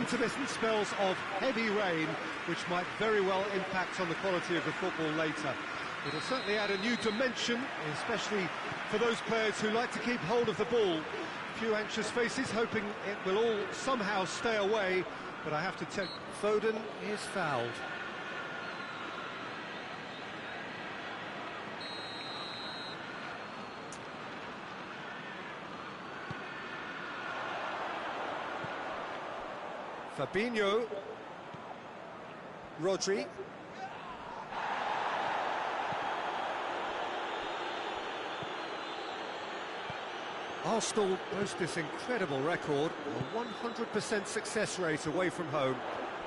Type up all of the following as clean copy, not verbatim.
intermittent spells of heavy rain, which might very well impact on the quality of the football later. It'll certainly add a new dimension, especially for those players who like to keep hold of the ball. A few anxious faces hoping it will all somehow stay away, but I have to tell you, Foden is fouled. Fabinho. Rodri. Arsenal boast this incredible record, a 100% success rate away from home.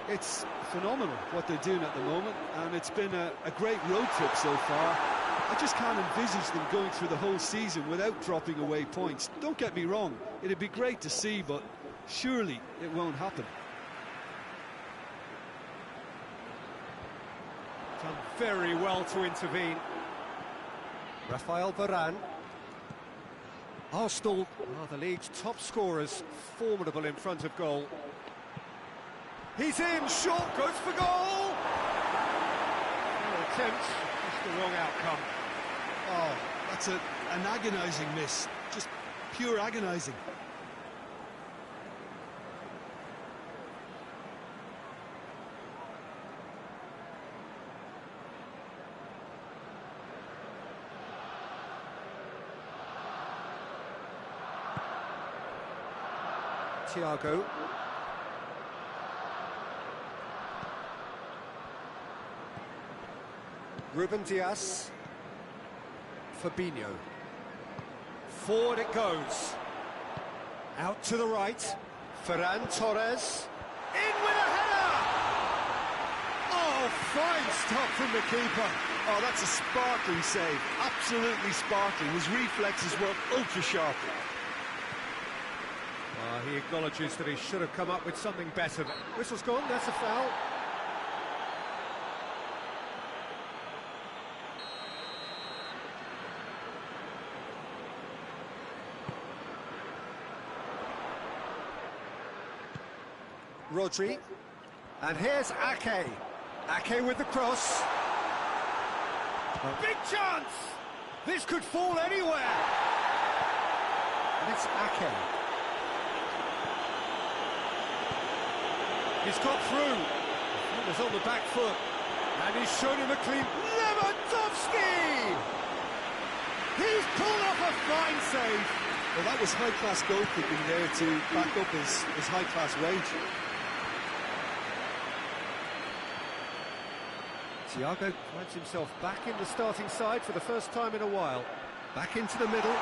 It's phenomenal what they're doing at the moment, and it's been a great road trip so far. I just can't envisage them going through the whole season without dropping away points. Don't get me wrong, it'd be great to see, but surely it won't happen. Done very well to intervene. Rafael Varane. Arsenal are the league's top scorers, formidable in front of goal. He's in, short, goes for goal! No attempt, just the wrong outcome. Oh, that's an agonising miss, just pure agonising. Thiago. Ruben Dias. Fabinho. Forward it goes. Out to the right. Ferran Torres. In with a header! Oh, fine stop from the keeper. Oh, that's a sparkling save. Absolutely sparkling. His reflexes were ultra-sharp. He acknowledges that he should have come up with something better. Whistle's gone, that's a foul. Rodri. And here's Ake. Ake with the cross. Big chance! This could fall anywhere! And it's Ake. He's got through. He was on the back foot. And he's shown him a clean... Lewandowski! He's pulled off a fine save. Well, that was high-class goalkeeping there to back up his high-class wage. Thiago finds himself back in the starting side for the first time in a while. Back into the middle.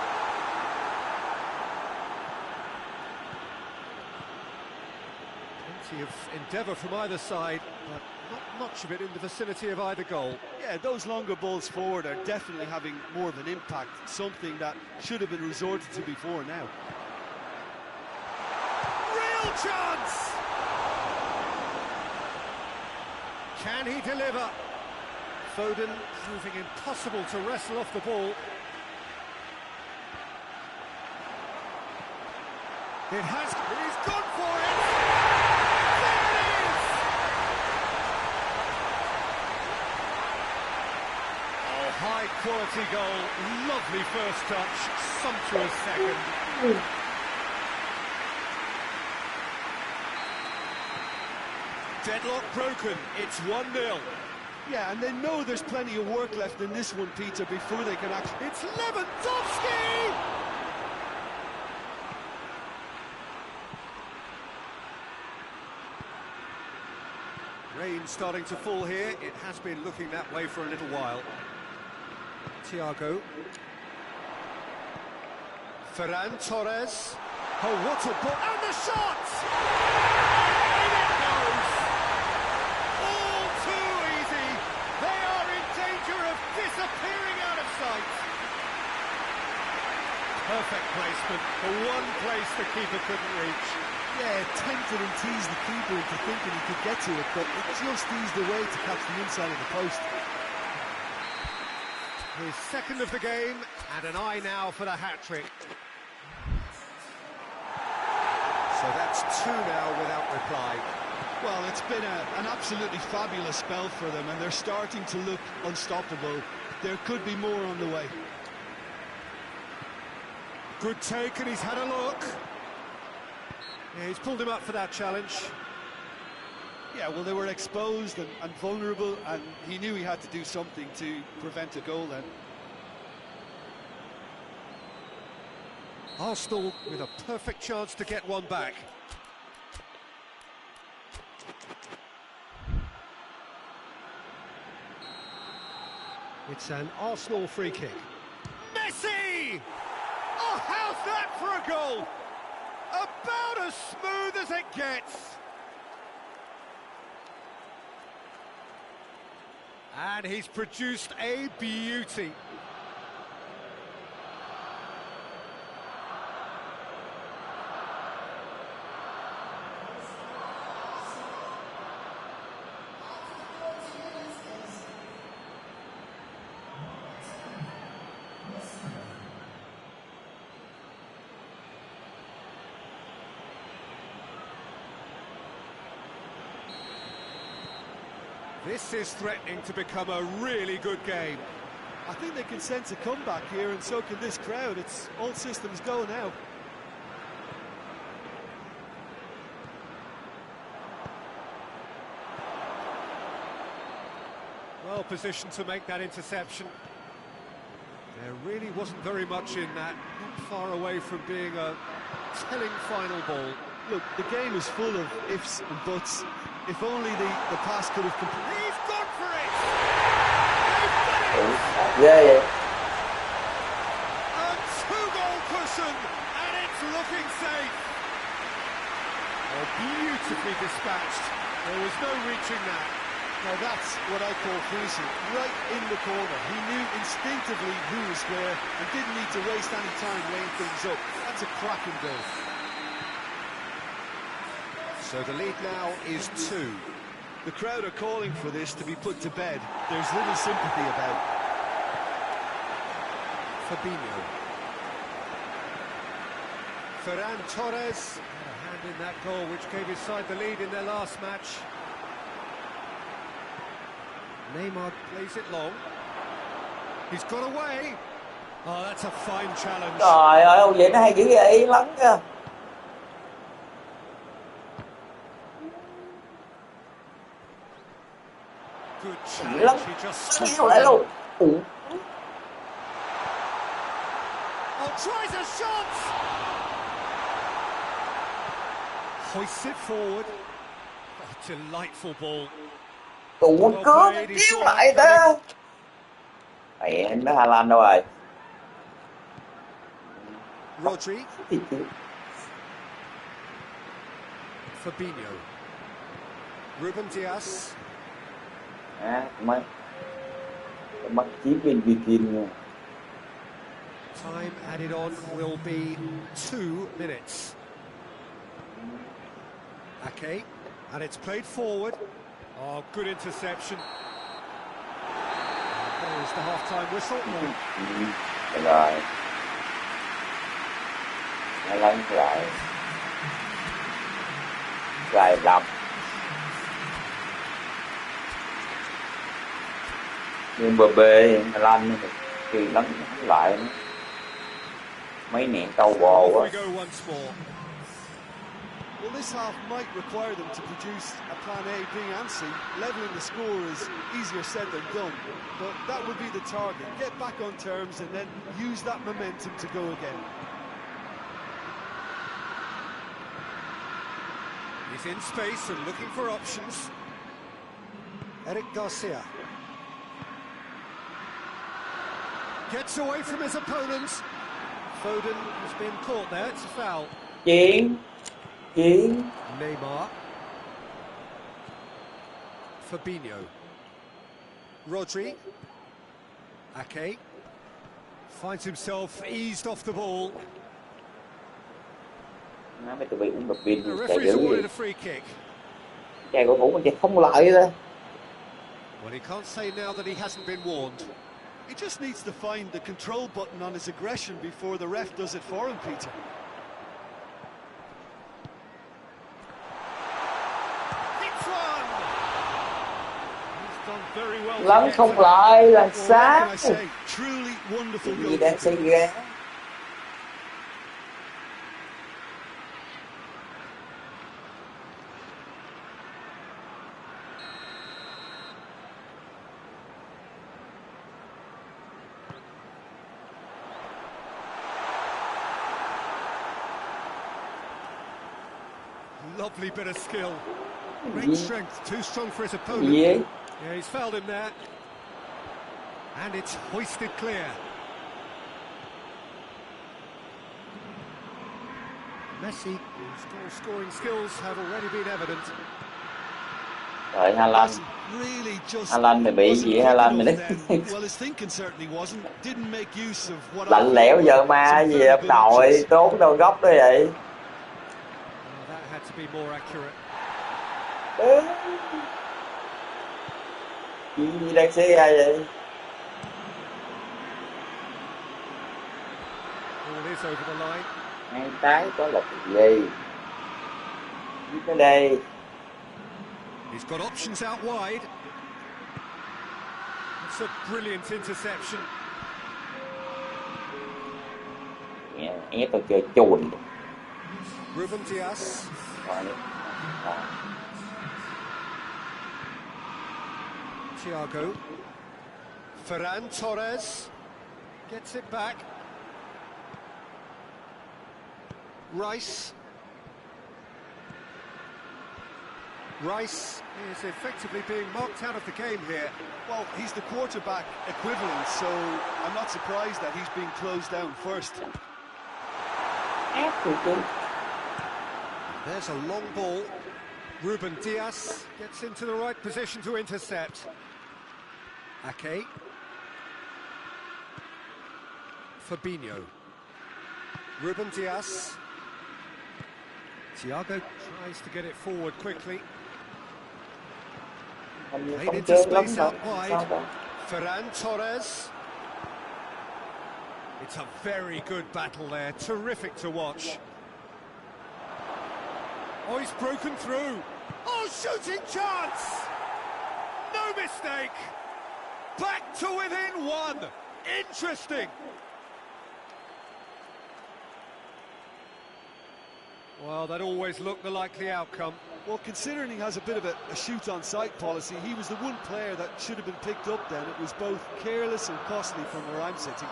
Plenty of endeavour from either side, but not much of it in the vicinity of either goal. Yeah, those longer balls forward are definitely having more of an impact, something that should have been resorted to before now. Real chance! Can he deliver? Foden proving impossible to wrestle off the ball. It has... He's gone for it! There it is! Oh, high-quality goal. Lovely first touch. Sumptuous second. Deadlock broken. It's 1-0. Yeah, and they know there's plenty of work left in this one, Peter, before they can actually... It's Lewandowski! Rain starting to fall here. It has been looking that way for a little while. Thiago. Ferran Torres. Oh, what a ball! And the shot! In it goes! All too easy. They are in danger of disappearing out of sight. Perfect placement. The one place the keeper couldn't reach. Yeah, tempted and teased the keeper into thinking he could get to it, but it just eased away to catch the inside of the post. His second of the game, and an eye now for the hat-trick. So So that's two now without reply. Well, it's been an absolutely fabulous spell for them, and they're starting to look unstoppable. There could be more on the way. Good take, and he's had a look. Yeah, he's pulled him up for that challenge. Yeah, well, they were exposed and vulnerable, and he knew he had to do something to prevent a goal then. Arsenal with a perfect chance to get one back. It's an Arsenal free kick. Messi! Oh, how's that for a goal? About as smooth as it gets. And he's produced a beauty. This is threatening to become a really good game. I think they can sense a comeback here, and so can this crowd. It's all systems go now. Well positioned to make that interception. There really wasn't very much in that, not far away from being a telling final ball. Look, the game is full of ifs and buts. If only the pass could have completed. He's gone for it! Yeah. A two-goal cushion, and it's looking safe. Oh, beautifully dispatched. There was no reaching that. Now that's what I call freezing, right in the corner. He knew instinctively who was where and didn't need to waste any time laying things up. That's a cracking goal. So the lead now is 2. The crowd are calling for this to be put to bed. There's little sympathy about. Fabinho. Ferran Torres had a hand in that goal which gave his side the lead in their last match. Neymar plays it long. He's got away. Oh, that's a fine challenge. Trời ơi, ông vậy nó hay dữ vậy, yên lắm kìa. Good Dữ lắm. challenge. He just Kéo lại luôn. Oh, tries a shot. Hoists it forward. Oh, delightful ball. Tụ cướp, kéo lại ta. Mẹ, nó Hà Lan đâu rồi? Rodri. Fabinho. Ruben Dias. Mắt chiếc bên Viking nha. Time added on will be 2 minutes. Ake, and it's played forward. Oh, good interception. There's the half-time whistle. Được rồi. Nó lấn lại. Dài lắm. Nhưng bờ bê Hà Lan thì lấn lại mấy nẹn câu bò quá. Well, this half might require them to produce a plan A, being antsy. Levelling the score is easier said than done, but that would be the target. Get back on terms and then use that momentum to go again. He's in space and looking for options. Eric Garcia. Gets away from his opponents. Foden has been caught there, it's a foul. Chuyện. Neymar. Fabinho. Rodri. Ake. Finds himself eased off the ball. Nói mấy tụi bay cũng bật pin The chạy referee's dữ awarded vậy. a free kick. Chạy cổ thủ mà chạy không lại ra. Well, he can't say now that he hasn't been warned. He just needs to find the control button on his aggression before the ref does it for him, Peter. done very well. Lấn không lại là Well, what can sao? I say? Truly wonderful Gì đang xảy goalkeeping. ra? Lovely bit of skill. Great strength, too strong for his opponent. Gì ấy? Yeah, he's fouled him there. And it's hoisted clear. Messi, whose goal-scoring skills have already been evident. Rồi Haaland. Really just Haaland mày bị wasn't gì quick Haaland mày enough đấy? then. Well, his thinking certainly wasn't. Didn't make use of what I Lạnh lẽo thought giờ were mà some gì very ập good đội options. trốn đâu góc đó vậy? Oh, that had to be more accurate. Gì đang xảy ra vậy? Ball is over the line. Hai trái có là cái gì? Cái đây. He's got options out wide. It's a brilliant interception. Ép tao chơi chùn. Ruben Dias. Thiago. Ferran Torres gets it back. Rice. Rice is effectively being marked out of the game here. Well, he's the quarterback equivalent, so I'm not surprised that he's being closed down first. There's a long ball. Ruben Dias gets into the right position to intercept. Ake. Fabinho. Ruben Dias. Thiago tries to get it forward quickly. Played into space out wide. Ferran Torres. It's a very good battle there, terrific to watch. Oh, he's broken through. Oh, shooting chance! No mistake! Back to within one! Interesting! Well, that always looked the likely outcome. Well, considering he has a bit of a shoot-on-sight policy, he was the one player that should have been picked up then. It was both careless and costly from where I'm sitting.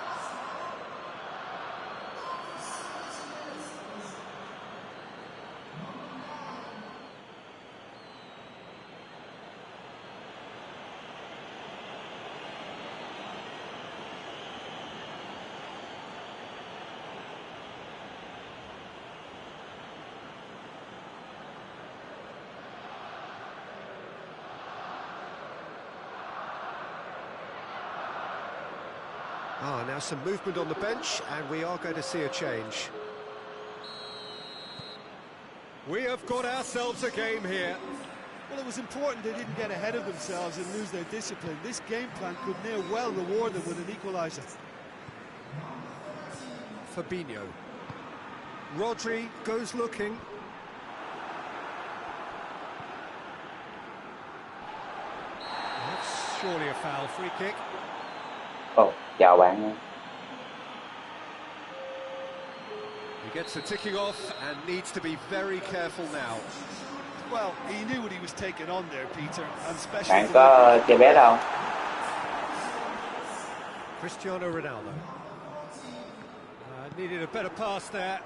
Now some movement on the bench, and we are going to see a change. We have got ourselves a game here. Well, it was important they didn't get ahead of themselves and lose their discipline. This game plan could near well reward them with an equaliser. Fabinho. Rodri goes looking. That's surely a foul, free kick. Oh, chào bạn. He gets the ticking off and needs to be very careful now. Well, he knew what he was taking on there, Peter, and special. Bạn có chơi bé đâu? Cristiano Ronaldo. Needed a better pass there.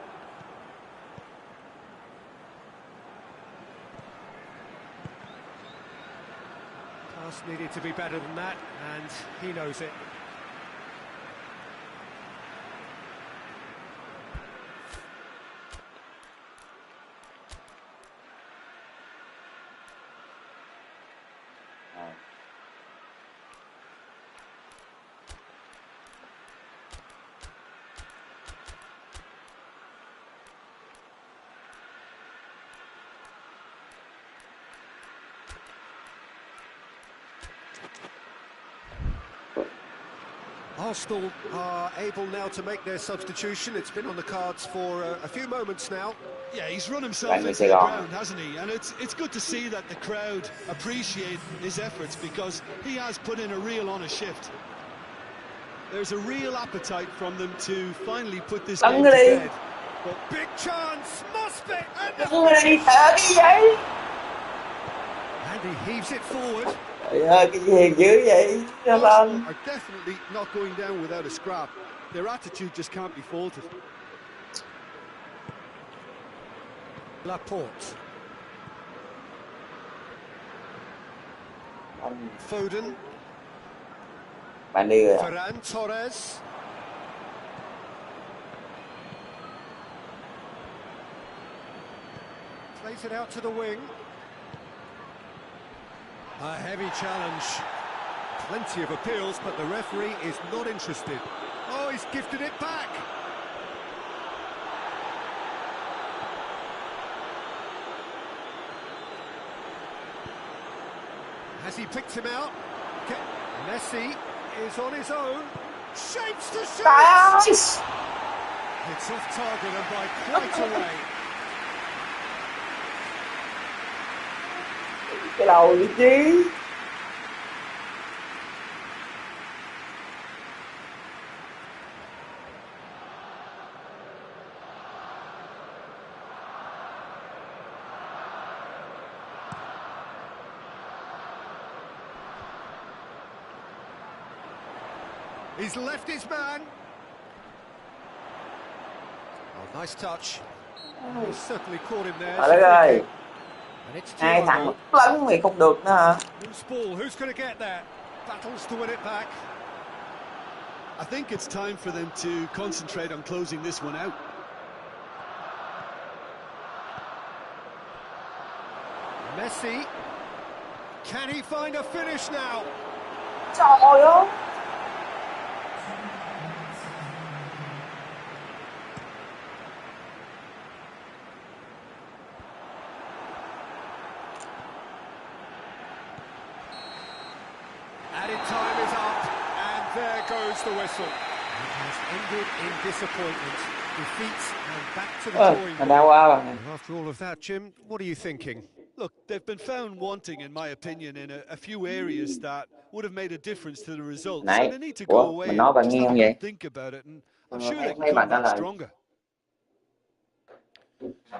Pass needed to be better than that, and he knows it. Arsenal are able now to make their substitution. It's been on the cards for a few moments now. Yeah, he's run himself into the ground, hasn't he? And it's good to see that the crowd appreciate his efforts, because he has put in a real honest shift. There's a real appetite from them to finally put this game to bed. But big chance, must be, and he heaves it forward. Arsenal are definitely not going down without a scrap. Their attitude just can't be faulted. Laporte. Foden. Ferran Torres. Plays it out to the wing. A heavy challenge. Plenty of appeals, but the referee is not interested. Oh, he's gifted it back. Has he picked him out? Messi is on his own. Shapes to shoot! It's off target and by quite a way. Cái đầu đi chứ. He's left his man. Oh, nice touch. He's certainly caught him there. Trời đất ơi. And it's Hai thằng lấn mày không được nữa hả? Loose ball, who's going to get there? Battles to win it back. I think it's time for them to concentrate on closing this one out. Messi. Can he find a finish now? Trời ơi. Added time is up, and there goes the whistle. It has ended in disappointment, defeat, and back to the drawing board. After all of that, Jim, what are you thinking? Look, they've been found wanting, in my opinion, in a few areas that would have made a difference to the results. Này, so they need to go away mình nói bạn and nghe just không have a vậy? good think about it, and I'm sure they can Mấy bạn come trả back lời. stronger.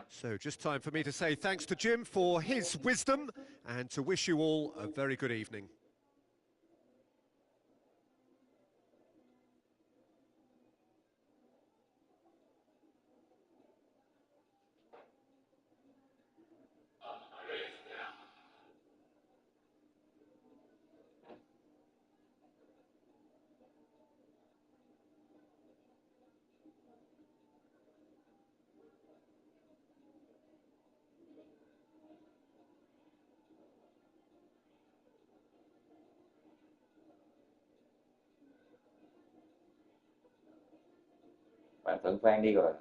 So just time for me to say thanks to Jim for his wisdom and to wish you all a very good evening. Bạn Thuận Phan đi rồi.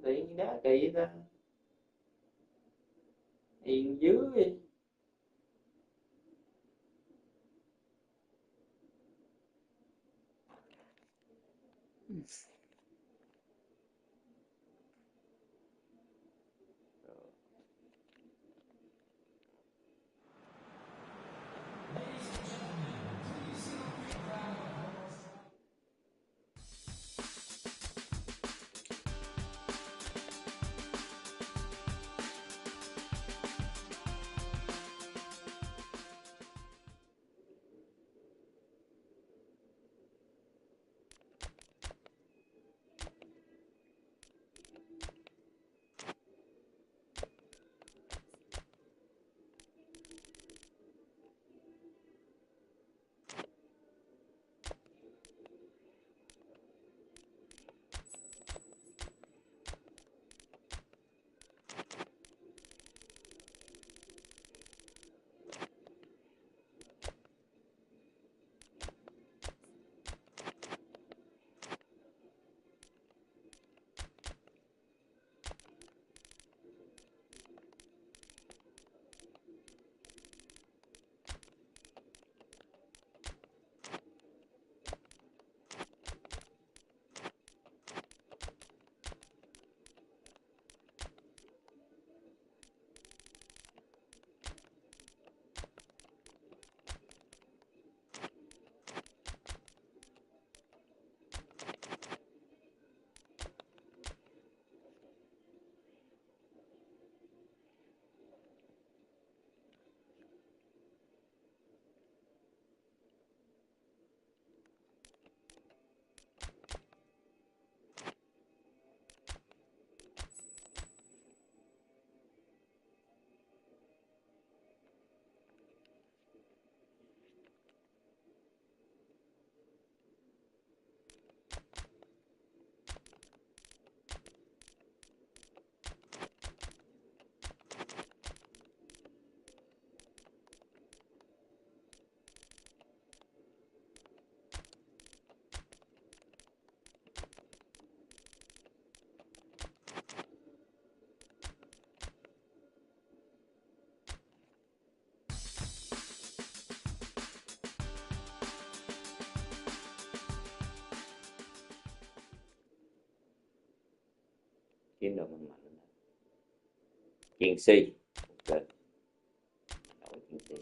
Tự đá kỳ ta. Yên dưới đi. Chiến đội mạnh mạnh. Chiến sĩ. Ok. Đội chiến sĩ.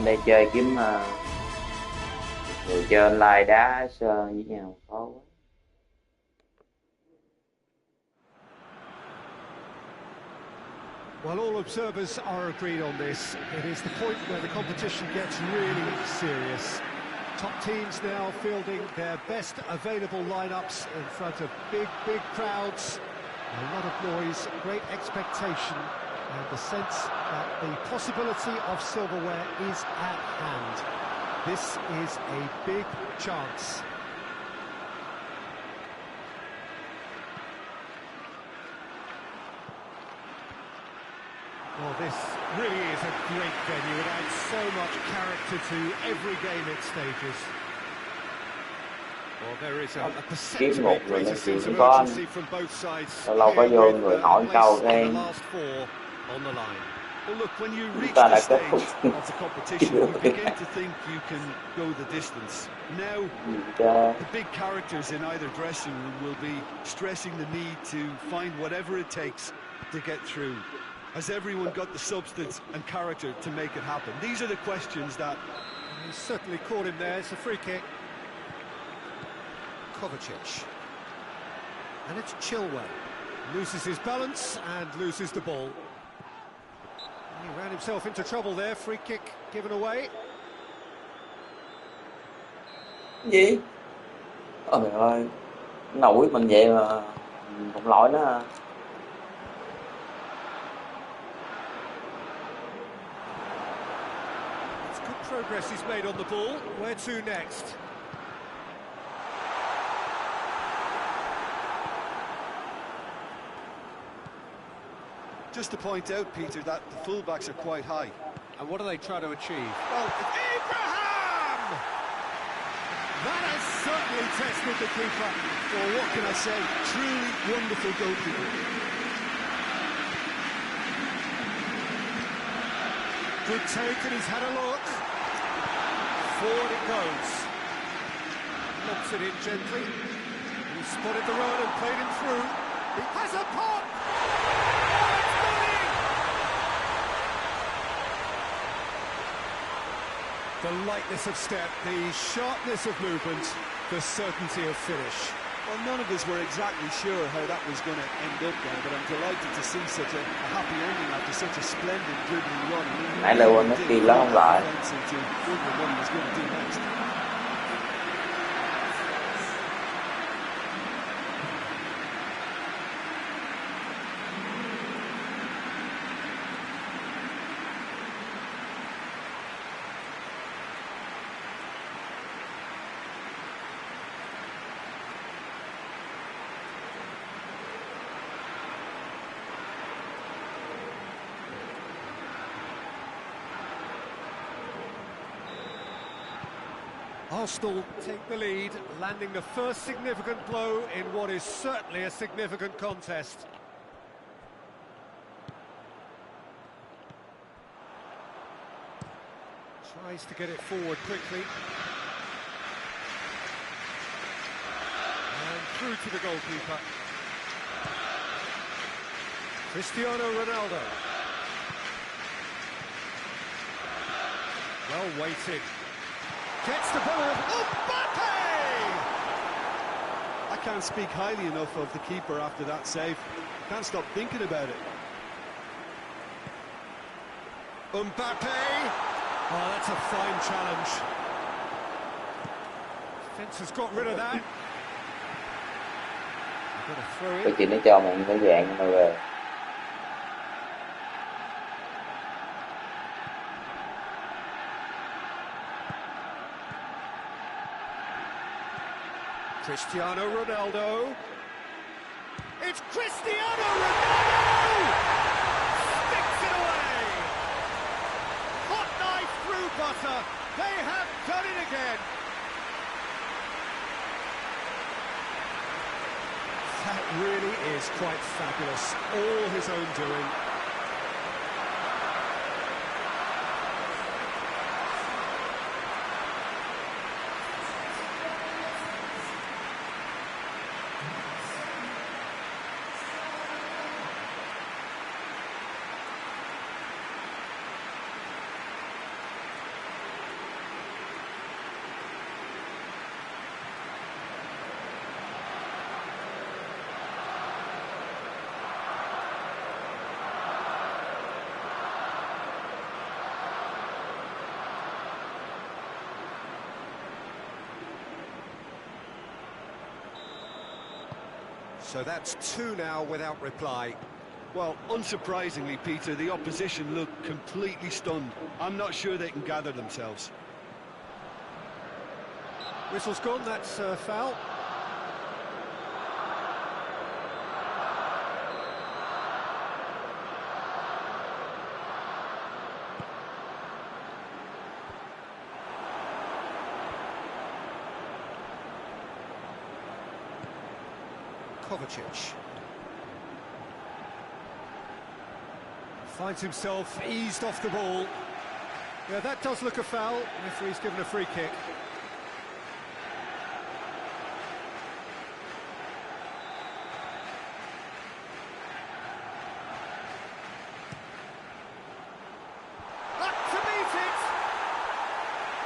Bên đây chơi kiếm người chơi online đá sơ với nhau khó quá. Well, all observers are agreed on this. It is the point where the competition gets really serious. Top teams now fielding their best available lineups in front of big crowds. A lot of noise, great expectation, and the sense that the possibility of silverware is at hand. This is a big chance. Well, this really is a great venue. It adds so much character to every game it stages. Well, there is a perception of greater sense of urgency from both sides. Lâu có vô người hỏi câu cái on the line. Well, look, when you reach the stage of the competition, you begin to think you can go the distance. Now, the big characters in either dressing room will be stressing the need to find whatever it takes to get through. Has everyone got the substance and character to make it happen? These are the questions that... He's certainly caught him there. It's a free kick. Kovacic. And it's Chilwell. Loses his balance and loses the ball. He ran himself into trouble there. Free kick given away. Gì? Ôi ơi, nổi mình vậy mà không lỗi nó. Progress is made on the ball. Where to next? Just to point out, Peter, that the fullbacks are quite high. And what do they try to achieve? Well, Abraham! That has certainly tested the keeper. Well, what can I say? Truly wonderful goalkeeper. Good take, and he's had a look. Forward it goes. Lobs it in gently. He spotted the run and played him through. He has a pop! Oh, it's gone in! The lightness of step, the sharpness of movement, the certainty of finish. Well, none of us were exactly sure how that was going to end up then, but I'm delighted to see such a happy ending after such a splendid dribbling run. Nãy là quên nó kỳ lắm không lại. Arsenal take the lead, landing the first significant blow in what is certainly a significant contest. Tries to get it forward quickly. And through to the goalkeeper. Cristiano Ronaldo. Well weighted. Gets the ball of Mbappe! I can't speak highly enough of the keeper after that save. Can't stop thinking about it. Mbappe! Oh, that's a fine challenge. Defence has got rid of that. Got a throw in. Cái chị nó cho mình cái dạng mà về. Cristiano Ronaldo. It's Cristiano Ronaldo! Sticks it away! Hot knife through butter. They have done it again. That really is quite fabulous. All his own doing. So that's two now without reply. Well, unsurprisingly, Peter, the opposition look completely stunned. I'm not sure they can gather themselves. Whistle's gone, that's foul. Kovacic finds himself eased off the ball. Yeah, that does look a foul. Referee's given a free kick. Up to meet it!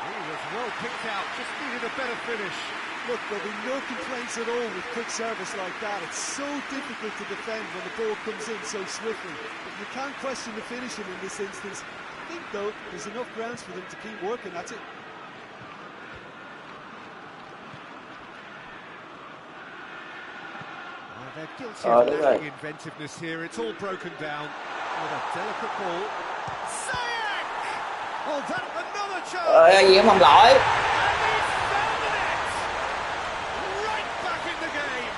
He was well picked out, just needed a better finish. Look, there'll be no complaints at all with quick service like that. It's so difficult to defend when the ball comes in so swiftly. But you can't question the finishing in this instance. I think, though, there's enough grounds for them to keep working at it. They're guilty of lacking inventiveness here. It's all broken down with a delicate ball. Ziyech! Oh, that another chance! Gì không lỗi. And he's found the net! Right back in the game!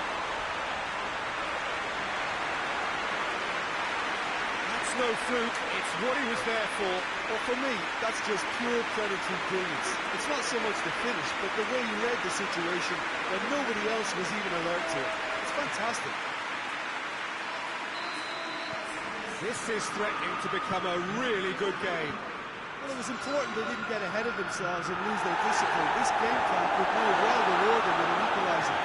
That's no fluke, it's what he was there for. Well, for me, that's just pure predatory brilliance. It's not so much the finish, but the way he read the situation when nobody else was even alert to it. It's fantastic. This is threatening to become a really good game. Well, it was important they didn't get ahead of themselves and lose their discipline. This game plan could now well reward them with an equaliser.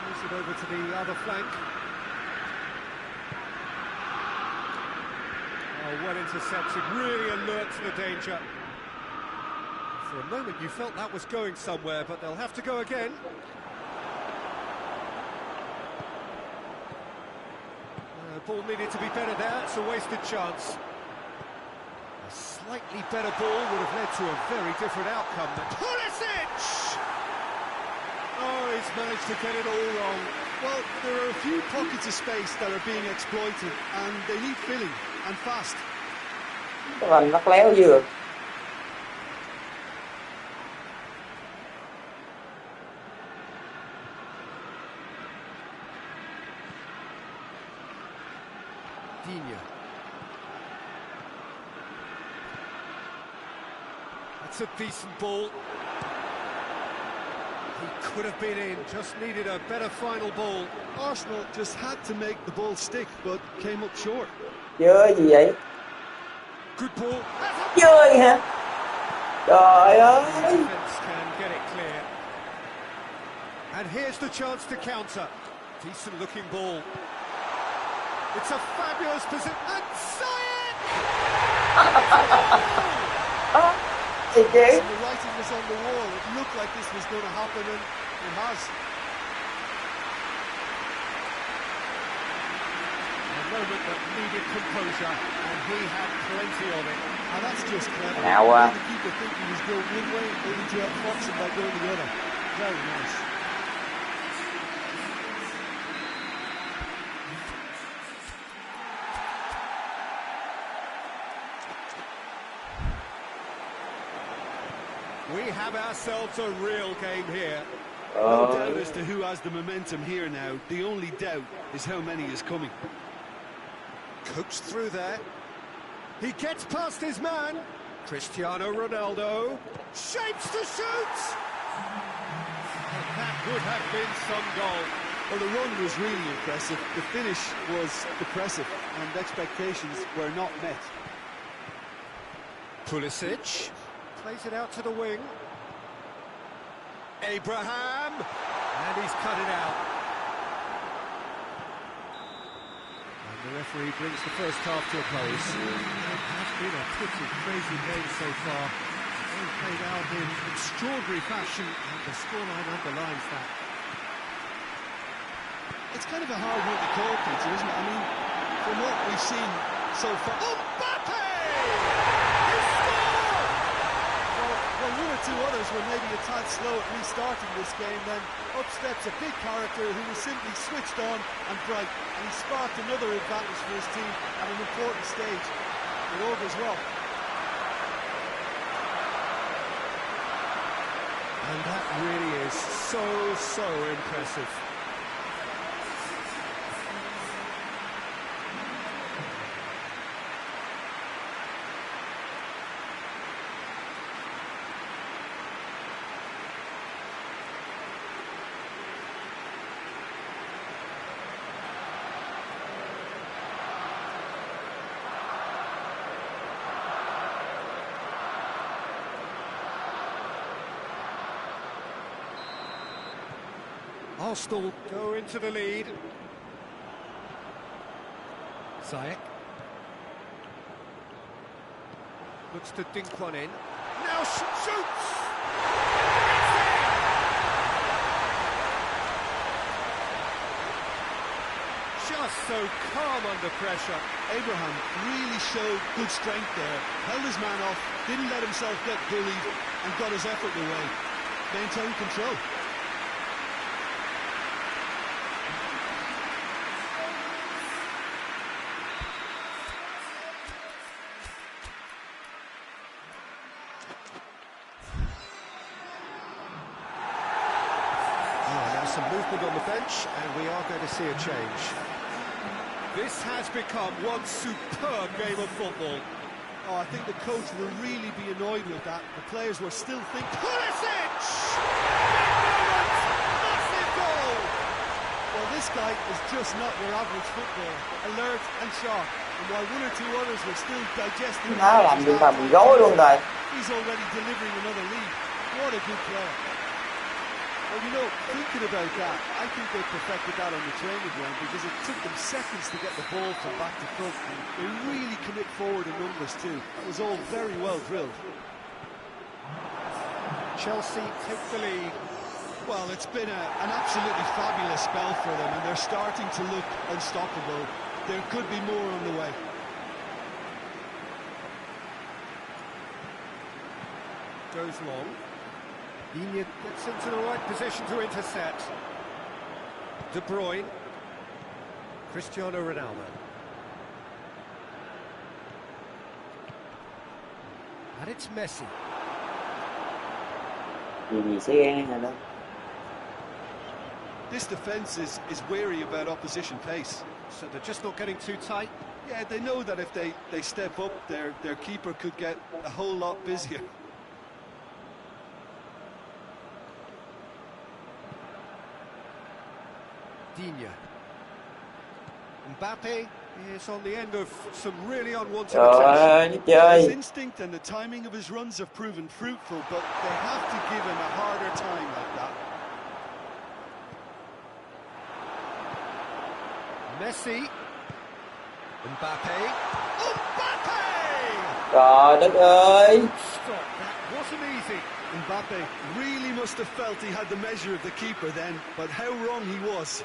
Moves it over to the other flank. Oh, well intercepted, really alert to the danger. For a moment you felt that was going somewhere, but they'll have to go again. Ball needed to be better there, it's a wasted chance. A slightly better ball would have led to a very different outcome. Pulisic! Oh, he's managed to get it all wrong. Well, there are a few pockets of space that are being exploited, and they need filling, and fast. Cái vành nó léo vừa. That's a decent ball. He could have been in, just needed a better final ball. Arsenal just had to make the ball stick, but came up short. Chơi gì vậy? Good ball. Chơi hả? Trời ơi! Defense can get it clear. And here's the chance to counter. Decent looking ball. It's a fabulous position. And Ziyech! Gì chứ? The writing was on the wall. It looked like this was going to happen, and it has. A moment that needed composure, and he had plenty of it. And that's just clever. Nào à. The keeper think he was going one way, only to outfox him by going the other. Very nice. We have ourselves a real game here. No doubt as to who has the momentum here now. The only doubt is how many is coming. Coached through there. He gets past his man. Cristiano Ronaldo shapes to shoot. And that would have been some goal. Well, the run was really impressive. The finish was depressive, and expectations were not met. Pulisic plays it out to the wing. Abraham, and he's cut it out. And the referee brings the first half to a close. It has been a pretty crazy game so far. They played out in extraordinary fashion, and the scoreline underlines that. It's kind of a hard one to call, Peter, isn't it? I mean, from what we've seen so far... Mbappe! He scored! Well, Well, one or two others were maybe a tad slow at restarting this game, then up steps a big character who was simply switched on and bright, and he sparked another advantage for his team at an important stage. It augurs well. And that really is so impressive. Arsenal go into the lead. Ziyech looks to dink one in. Now shoots! Just so calm under pressure. Abraham really showed good strength there, held his man off, didn't let himself get bullied, and got his effort away. Maintained control. Some movement on the bench, and we are going to see a change. This has become one superb game of football. Oh, I think the coach will really be annoyed with that. The players were still thinking... Pulisic! Massive goal! Well, this guy is just not your average footballer. Alert and sharp. And while one or two others were still digesting... Nó làm gì mà bị gối luôn rồi. He's already delivering another lead. What a good player. Well, you know, thinking about that, I think they perfected that on the training ground because it took them seconds to get the ball from back to front. And they really commit forward in numbers too. It was all very well drilled. Chelsea take the lead. Well, it's been an absolutely fabulous spell for them, and they're starting to look unstoppable. There could be more on the way. Goes long. Digne gets into the right position to intercept. De Bruyne. Cristiano Ronaldo. And it's Messi. Gì sẽ ghen rồi đó. This defence is wary about opposition pace. So they're just not getting too tight. Yeah, they know that if they step up, their keeper could get a whole lot busier. Digne. Mbappe is on the end of some really unwanted Trời ơi, attention. chơi. His instinct and the timing of his runs have proven fruitful, but they have to give him a harder time like that. Messi. Mbappe. Mbappe! Trời đất ơi. Stop, that wasn't easy. Mbappe really must have felt he had the measure of the keeper then, but how wrong he was.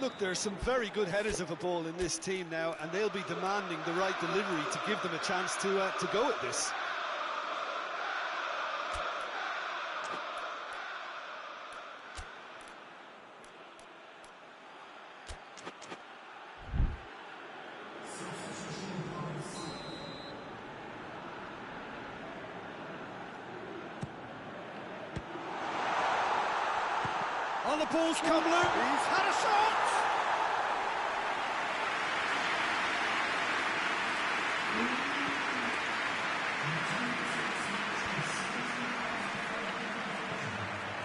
Look, there are some very good headers of a ball in this team now, and they'll be demanding the right delivery to give them a chance to go at this. Oh, the ball's come loose. He's had a shot.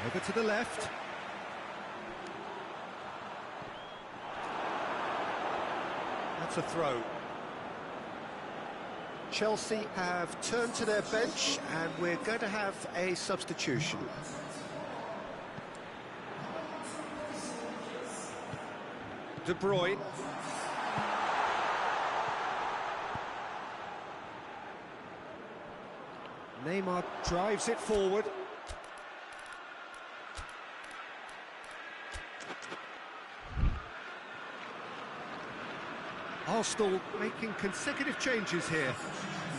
Over to the left. That's a throw. Chelsea have turned to their bench, and we're going to have a substitution. De Bruyne. Neymar drives it forward. Arsenal making consecutive changes here.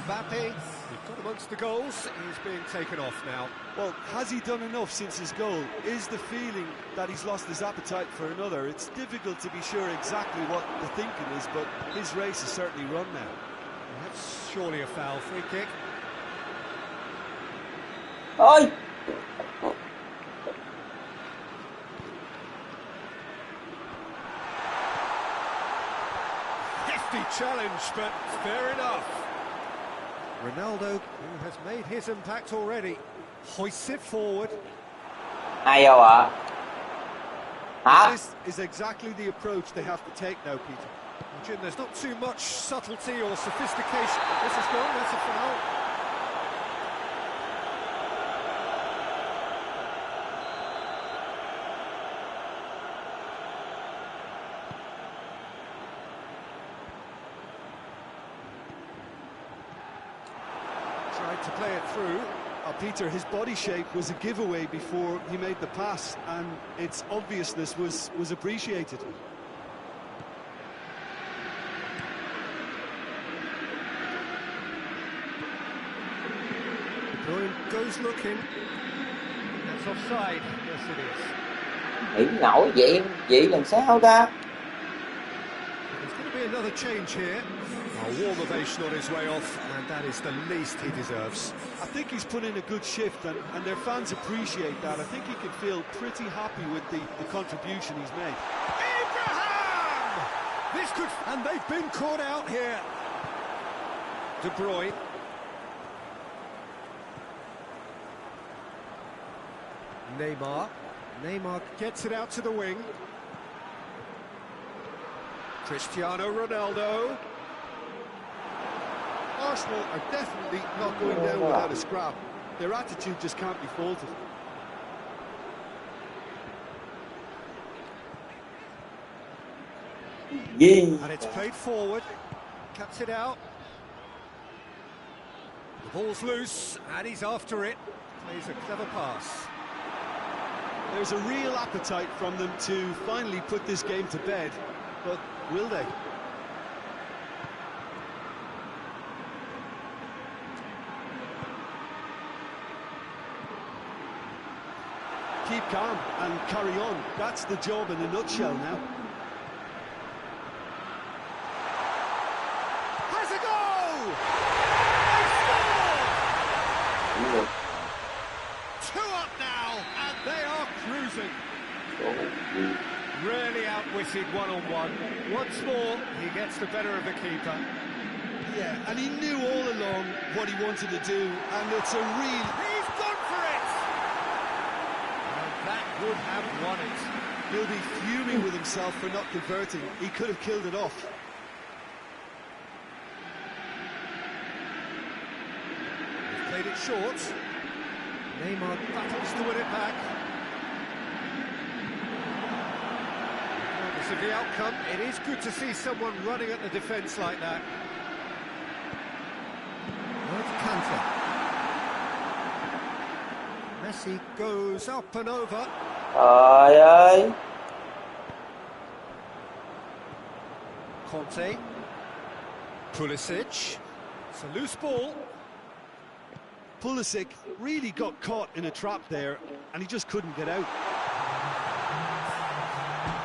Mbappe, we've got amongst the goals, is being taken off now. Well, has he done enough since his goal? Is the feeling that he's lost his appetite for another? It's difficult to be sure exactly what the thinking is, but his race is certainly run now. Well, that's surely a foul. Free kick. Ôi. Hefty challenge, but fair enough. Ronaldo, who has made his impact already, hoists it forward. Ai đâu ạ? Hả? This is exactly the approach they have to take now, Peter. Jim, there's not too much subtlety or sophistication. This is gone, that's a foul. Tried to play it through. Peter, his body shape was a giveaway before he made the pass, and its obviousness was appreciated. Goes looking. That's offside. Yes, it is. Nghĩ nổi vậy làm sao ta? There's going to be another change here. A warm ovation on his way off, and that is the least he deserves. I think he's put in a good shift, and their fans appreciate that. I think he can feel pretty happy with the contribution he's made. Abraham! This could... And they've been caught out here. De Bruyne. Neymar gets it out to the wing. Cristiano Ronaldo. Arsenal are definitely not going down without a scrap. Their attitude just can't be faulted. And it's played forward. Cuts it out. The ball's loose, and he's after it. Plays a clever pass. There's a real appetite from them to finally put this game to bed, but will they? Keep calm and carry on. That's the job in a nutshell now. Has a goal! They score! 2 up now, and they are cruising. Really outwitted one-on-one. Once more, he gets the better of the keeper. Yeah, and he knew all along what he wanted to do, and it's a real... He's gone for it! And that would have won it. He'll be fuming with himself for not converting. He could have killed it off. He's played it short. Neymar battles to win it back. Regardless of the outcome, it is good to see someone running at the defence like that. Kante. Messi goes up and over. Trời ơi. Conte. Pulisic. It's a loose ball. Pulisic really got caught in a trap there, and he just couldn't get out.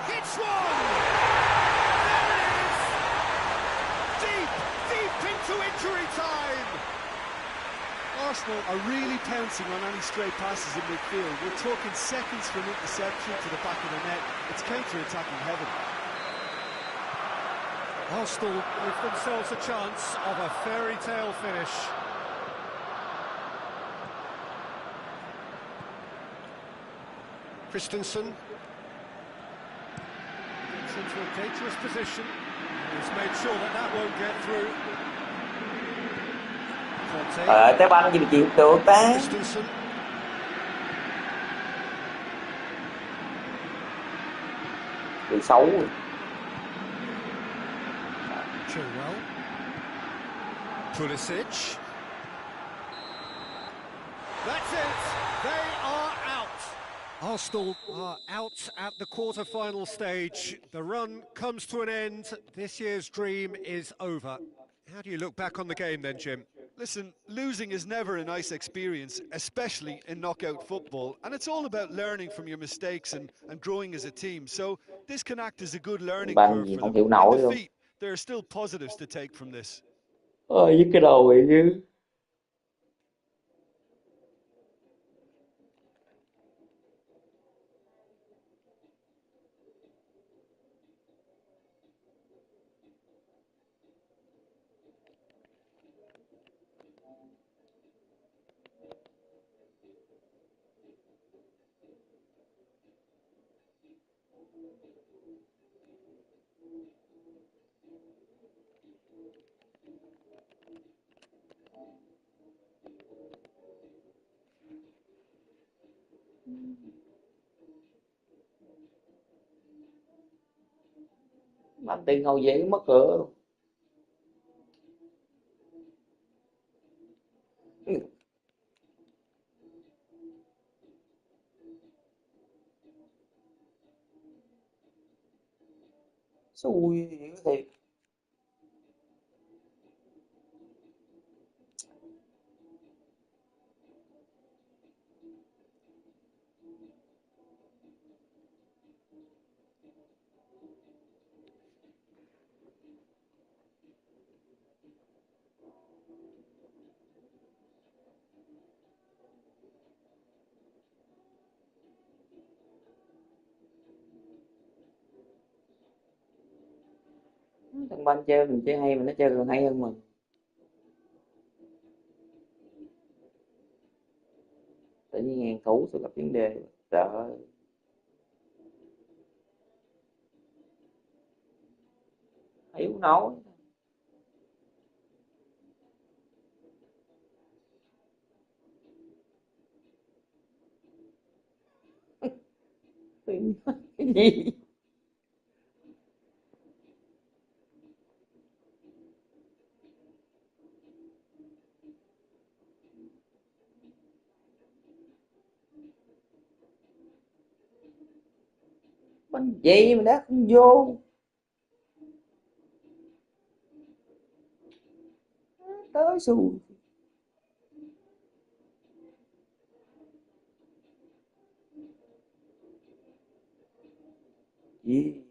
Hits one! There it is! Deep into injury time! Arsenal are really pouncing on any stray passes in midfield. We're talking seconds from interception to the back of the net. It's counter-attacking heaven. Arsenal give themselves a chance of a fairy tale finish. Christensen gets into a dangerous position. He's made sure that that won't get through. Conte. Trái banh gì mà chịu được ta. Christensen. Bị xấu rồi. Chilwell. Pulisic. That's it. They are out. Arsenal are out at the quarter-final stage. The run comes to an end. This year's dream is over. How do you look back on the game then, Jim? Listen, losing is never a nice experience, especially in knockout football, and it's all about learning from your mistakes and growing as a team. So this can act as a good learning Banh curve gì for không them. hiểu In nổi luôn. defeat, there are still positives to take from this. Với cái đầu vậy chứ. Bạn tiên hậu vệ mất cửa luôn. Xui dữ thiệt. Thằng Banh chơi mình chơi hay mà nó chơi còn hay hơn mình. Tự nhiên hàng thủ sẽ gặp vấn đề. Trời ơi. Hiểu nổi. Cái gì? Banh gì mà đá không vô. Tới xui. Gì?